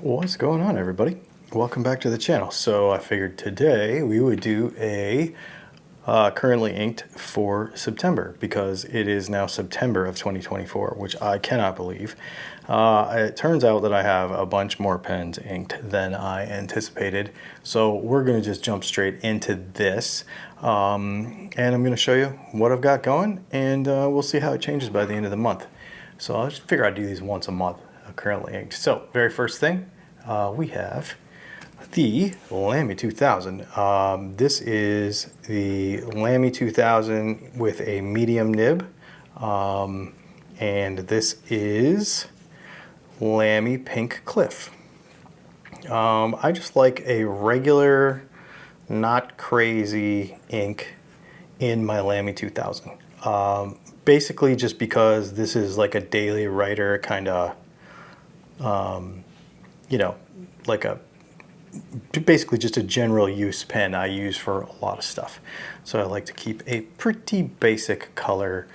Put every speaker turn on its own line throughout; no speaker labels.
What's going on, everybody? Welcome back to the channel. So I figured today we would do a currently inked for September, because it is now September of 2024, which I cannot believe. It turns out that I have a bunch more pens inked than I anticipated, so we're going to just jump straight into this, and I'm going to show you what I've got going, and we'll see how it changes by the end of the month. So I just figure I'd do these once a month, currently inked. So very first thing, we have the Lamy 2000. This is the Lamy 2000 with a medium nib, and this is Lamy Pink Cliff. I just like a regular, not crazy ink in my Lamy 2000. Basically just because this is like a daily writer kind of, you know, like basically just a general use pen I use for a lot of stuff. So I like to keep a pretty basic color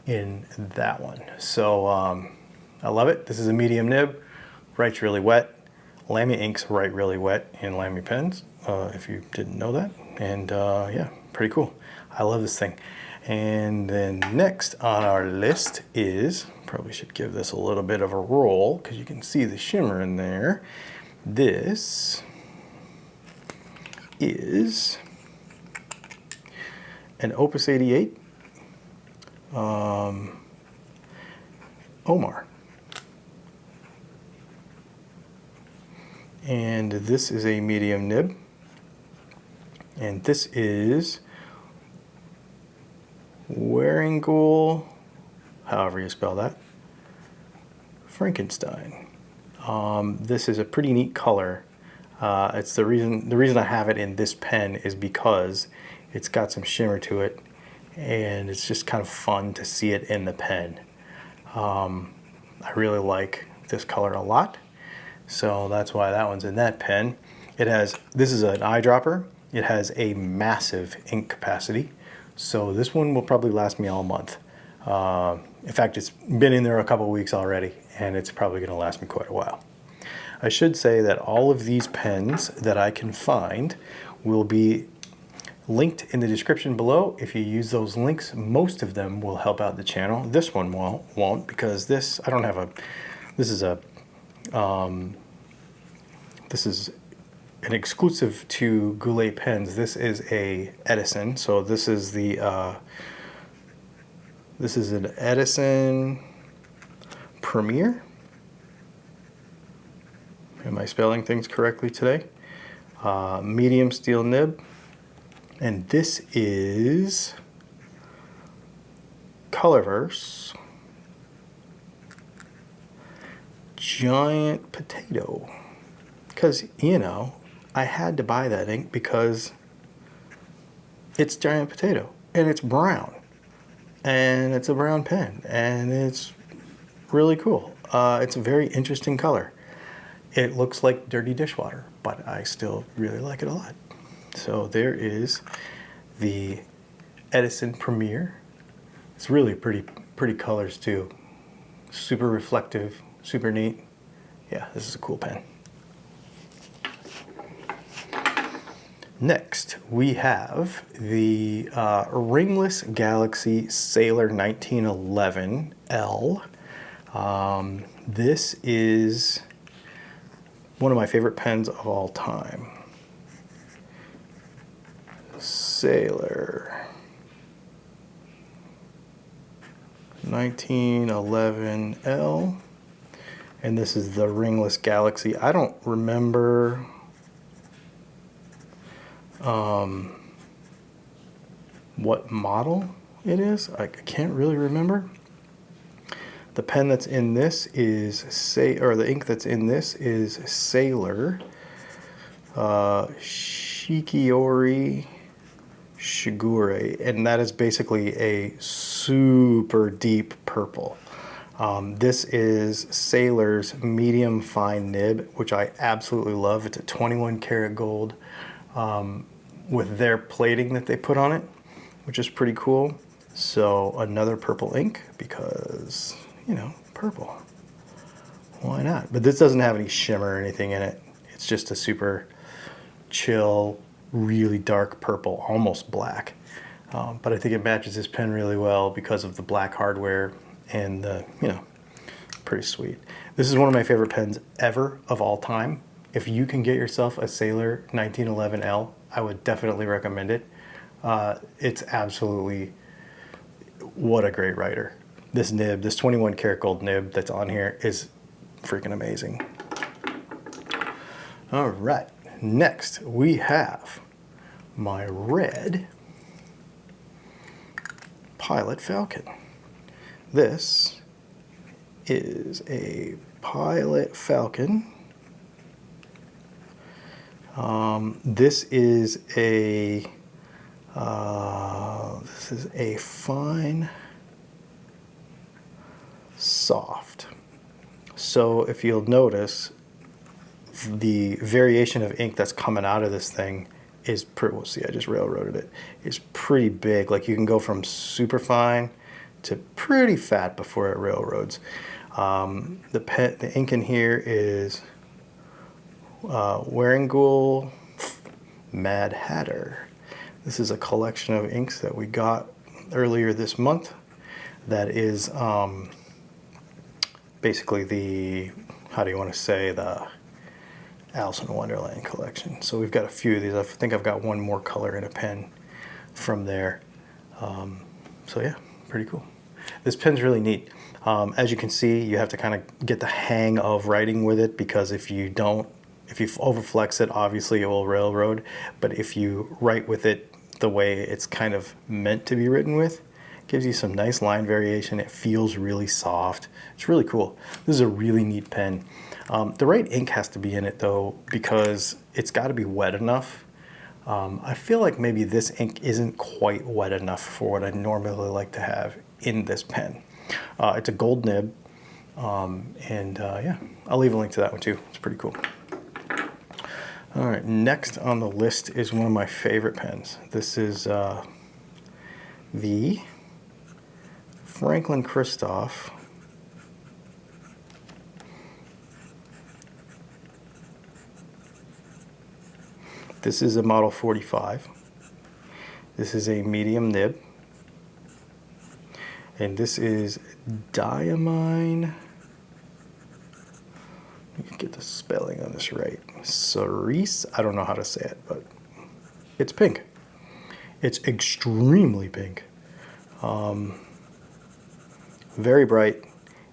in that one. So I love it. This is a medium nib, writes really wet. Lamy inks write really wet in Lamy pens, if you didn't know that. And yeah, pretty cool. I love this thing. And then next on our list is, probably should give this a little bit of a roll because you can see the shimmer in there. This is an Opus 88 Omar. And this is a medium nib. And this is Waringal, however you spell that, Frankenstein. This is a pretty neat color. It's the reason I have it in this pen is because it's got some shimmer to it, and it's just kind of fun to see it in the pen. I really like this color a lot, so that's why that one's in that pen. This is an eyedropper. It has a massive ink capacity, so this one will probably last me all month. In fact, it's been in there a couple weeks already, and it's probably going to last me quite a while. I should say that all of these pens that I can find will be linked in the description below. If you use those links, most of them will help out the channel. This one won't, because this is an exclusive to Goulet pens. This is a Edison, so this is an Edison Premiere. Am I spelling things correctly today? Medium steel nib. And this is Colorverse Giant Potato. Because, you know, I had to buy that ink because it's Giant Potato and it's brown. And it's a brown pen and it's really cool. It's a very interesting color. It looks like dirty dishwater, but I still really like it a lot. So there is the Edison Premiere. It's really pretty colors too. Super reflective, super neat. Yeah, this is a cool pen. Next, we have the Ringless Galaxy Sailor 1911L. This is one of my favorite pens of all time. Sailor 1911L. And this is the Ringless Galaxy. I don't remember what model it is. I can't really remember. The pen that's in this is the ink that's in this is Sailor Shikiori Shigure, and that is basically a super deep purple. This is Sailor's medium fine nib, which I absolutely love. It's a 21 karat gold with their plating that they put on it, which is pretty cool. So another purple ink because, you know, purple. why not? But this doesn't have any shimmer or anything in it. It's just a super chill, really dark purple, almost black. But I think it matches this pen really well because of the black hardware and the, you know, pretty sweet. This is one of my favorite pens ever of all time. If you can get yourself a Sailor 1911L, I would definitely recommend it. It's absolutely, what a great writer. This nib, this 21 karat gold nib that's on here is freaking amazing. All right, next we have my red Pilot Falcon. This is a Pilot Falcon. This is a fine soft. So if you'll notice, the variation of ink that's coming out of this thing is pretty, we'll see, I just railroaded it, is pretty big. Like you can go from super fine to pretty fat before it railroads. The ink in here is Wearingeul Mad Hatter. This is a collection of inks that we got earlier this month. That is basically the, how do you want to say, the Alice in Wonderland collection. So we've got a few of these. I think I've got one more color in a pen from there. So yeah, pretty cool. This pen's really neat. As you can see, you have to kind of get the hang of writing with it, because if you don't, if you overflex it, obviously it will railroad. But if you write with it the way it's kind of meant to be written with, it gives you some nice line variation. It feels really soft. It's really cool. This is a really neat pen. The right ink has to be in it though, because it's got to be wet enough. I feel like maybe this ink isn't quite wet enough for what I normally like to have in this pen. It's a gold nib, yeah, I'll leave a link to that one too. It's pretty cool. All right, next on the list is one of my favorite pens. This is the Franklin Kristoff This is a model 45. This is a medium nib. And this is diamine. Let me get the spelling on this right. Cerise. I don't know how to say it, but it's pink. It's extremely pink. Very bright.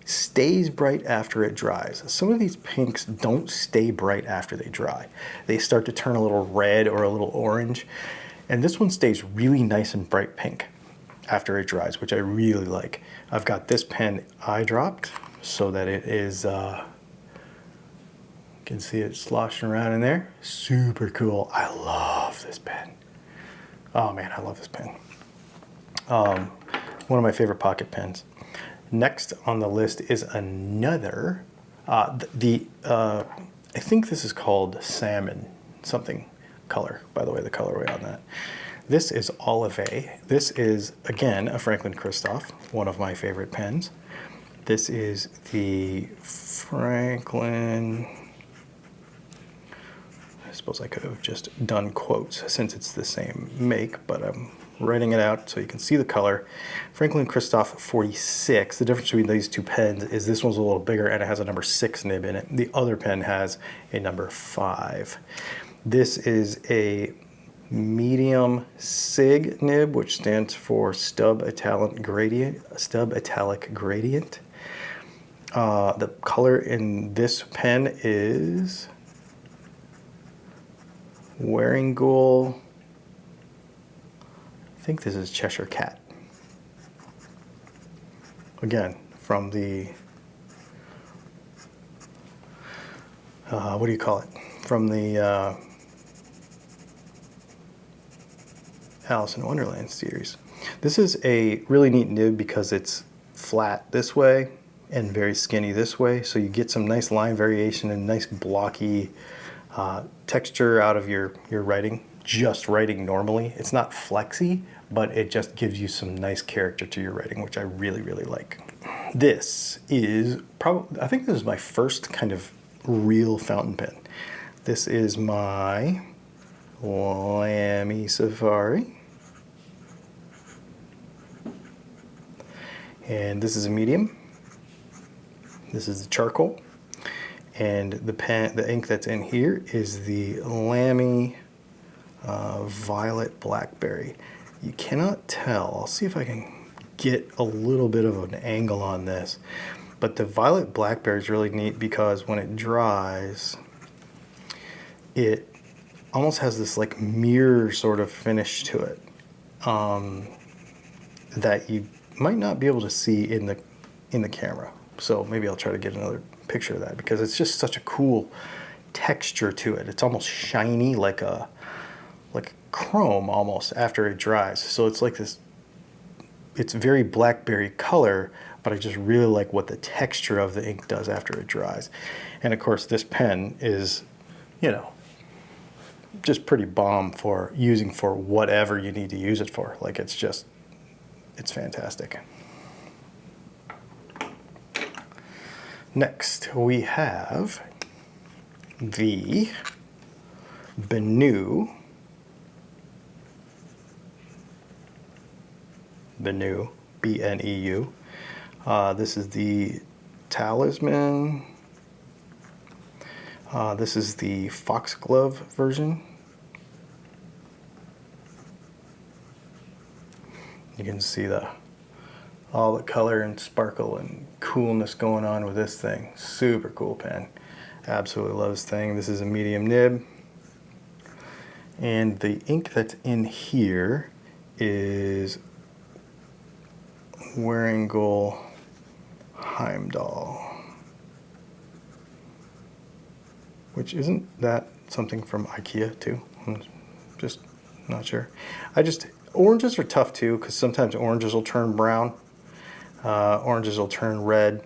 Stays bright after it dries. Some of these pinks don't stay bright after they dry. They start to turn a little red or a little orange. And this one stays really nice and bright pink after it dries, which I really like. I've got this pen eye dropped so that it is, you can see it sloshing around in there. Super cool. I love this pen. Oh man, I love this pen. One of my favorite pocket pens. Next on the list is another, I think this is called salmon something color, by the way, the colorway on that. This is Olive. This is, again, a Franklin Kristoff, one of my favorite pens. This is the Franklin, I suppose I could have just done quotes since it's the same make, but I'm writing it out so you can see the color. Franklin Kristoff 46. The difference between these two pens is this one's a little bigger and it has a number 6 nib in it. The other pen has a number 5. This is a medium SIG nib, which stands for stub italic gradient. The color in this pen is Wearingeul. I think this is Cheshire Cat. Again, from the, what do you call it? From the Alice in Wonderland series. This is a really neat nib because it's flat this way and very skinny this way, so you get some nice line variation and nice blocky texture out of your writing. Just writing normally. It's not flexy, but it just gives you some nice character to your writing, which I really, really like. This is probably, I think this is my first kind of real fountain pen. This is my Lamy Safari. And this is a medium. This is the charcoal. And the ink that's in here is the Lamy Violet Blackberry. You cannot tell. I'll see if I can get a little bit of an angle on this. But the Violet Blackberry is really neat because when it dries, it almost has this like mirror sort of finish to it that you might not be able to see in the camera. So maybe I'll try to get another picture of that because it's just such a cool texture to it. It's almost shiny like chrome almost after it dries. So it's like this, it's very blackberry color, but I just really like what the texture of the ink does after it dries. And of course this pen is, you know, just pretty bomb for using for whatever you need to use it for. Like it's fantastic. Next we have the Benu, B-N-E-U. This is the Talisman. This is the Foxglove version. You can see all the color and sparkle and coolness going on with this thing. Super cool pen. Absolutely love this thing. This is a medium nib. And the ink that's in here is Wearingeul Heimdall. Which isn't that something from IKEA too? I'm just not sure. Oranges are tough too because sometimes oranges will turn brown. Oranges will turn red.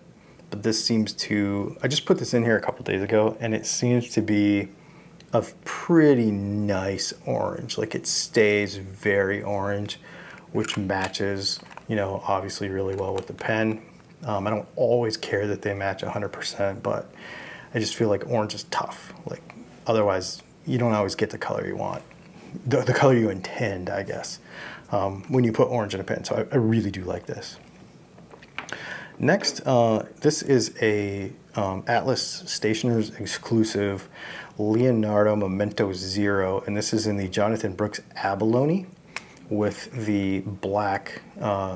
But this seems to, I just put this in here a couple days ago and it seems to be a pretty nice orange. Like it stays very orange, which matches, you know, obviously really well with the pen. I don't always care that they match 100%, but I just feel like orange is tough. Like otherwise, you don't always get the color you want, the color you intend, I guess, when you put orange in a pen. So I really do like this. Next, this is a Atlas Stationers exclusive Leonardo Momento Zero, and this is in the Jonathan Brooks Abalone with the black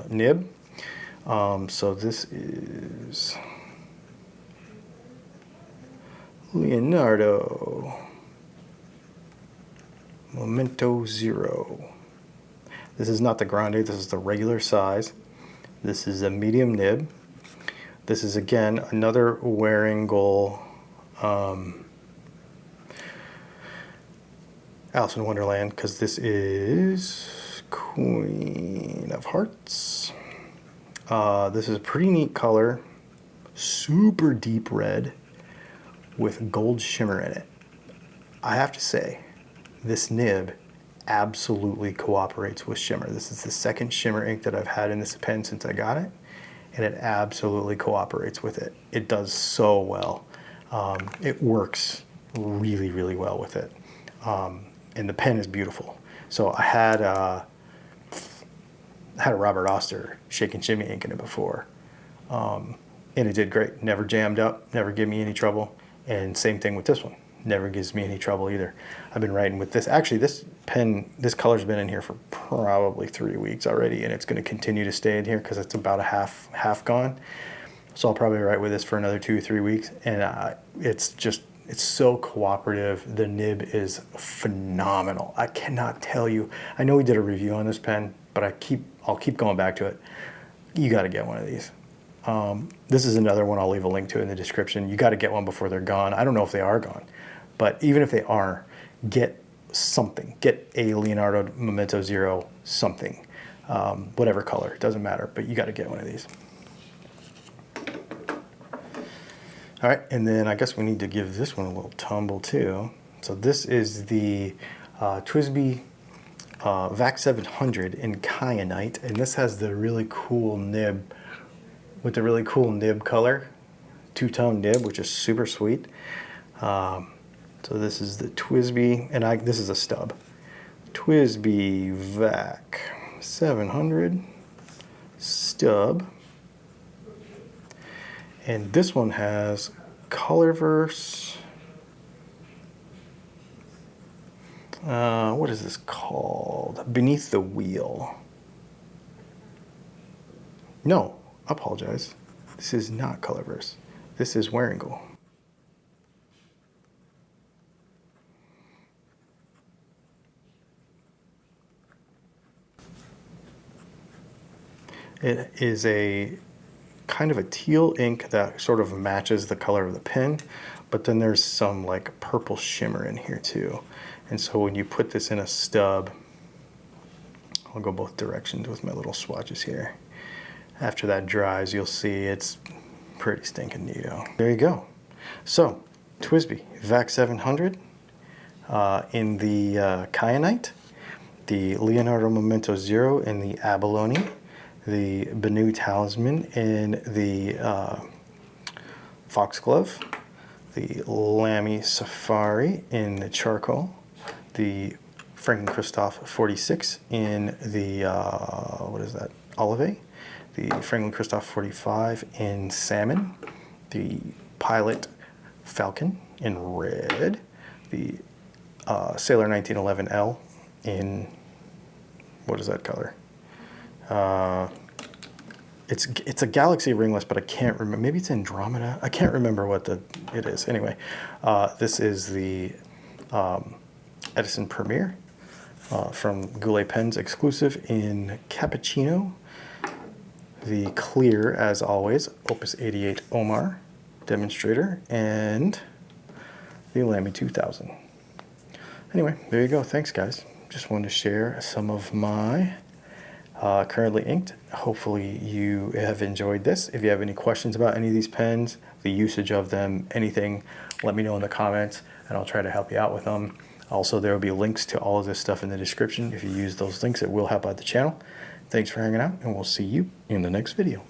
nib. So this is Leonardo Momento Zero. This is not the grande, this is the regular size. This is a medium nib. This is again another Wearingeul Alice in Wonderland, because this is Queen of Hearts. This is a pretty neat color, super deep red with gold shimmer in it. I have to say, this nib absolutely cooperates with shimmer. This is the second shimmer ink that I've had in this pen since I got it, and it absolutely cooperates with it. It does so well. It works really, really well with it. And the pen is beautiful. So I had a Robert Oster shake and shimmy ink in it before. And it did great. Never jammed up, never gave me any trouble. And same thing with this one. Never gives me any trouble either. I've been writing with this. Actually, this pen, this color's been in here for probably 3 weeks already, and it's going to continue to stay in here because it's about a half gone. So I'll probably write with this for another 2 or 3 weeks, and it's so cooperative. The nib is phenomenal. I cannot tell you. I know we did a review on this pen, but I'll keep going back to it. You got to get one of these. This is another one I'll leave a link to in the description. You got to get one before they're gone. I don't know if they are gone, but even if they are, get something. Get a Leonardo Momento Zero something, whatever color, it doesn't matter, but you got to get one of these. All right, and then I guess we need to give this one a little tumble too. So this is the TWSBI VAC 700 in Kyanite, and this has the really cool nib with the really cool nib color, two-tone nib, which is super sweet. So this is the TWSBI, and this is a stub. TWSBI VAC 700 stub. And this one has Colorverse. What is this called? Beneath the Wheel. No, I apologize. This is not Colorverse. This is Waringle. It is a kind of a teal ink that sort of matches the color of the pen, but then there's some like purple shimmer in here too. And so when you put this in a stub, I'll go both directions with my little swatches here. After that dries, you'll see it's pretty stinking neato. There you go. So, TWSBI VAC 700 in the Kyanite, the Leonardo Momento Zero in the Abalone, the Benu Talisman in the Foxglove, the Lamy Safari in the Charcoal, the Kristoff 46 in the, what is that, Olive, the Kristoff 45 in Salmon, the Pilot Falcon in Red, the Sailor 1911L in, what is that color? It's a Galaxy ringless, but I can't remember. Maybe it's Andromeda. I can't remember what it is. Anyway, this is the Edison Premiere from Goulet Pens exclusive in Cappuccino. The clear, as always, Opus 88 Omar demonstrator, and the Lamy 2000. Anyway, there you go. Thanks, guys. Just wanted to share some of my currently inked. Hopefully you have enjoyed this. If you have any questions about any of these pens, the usage of them, anything, let me know in the comments and I'll try to help you out with them. Also, there will be links to all of this stuff in the description. If you use those links, it will help out the channel. Thanks for hanging out, and we'll see you in the next video.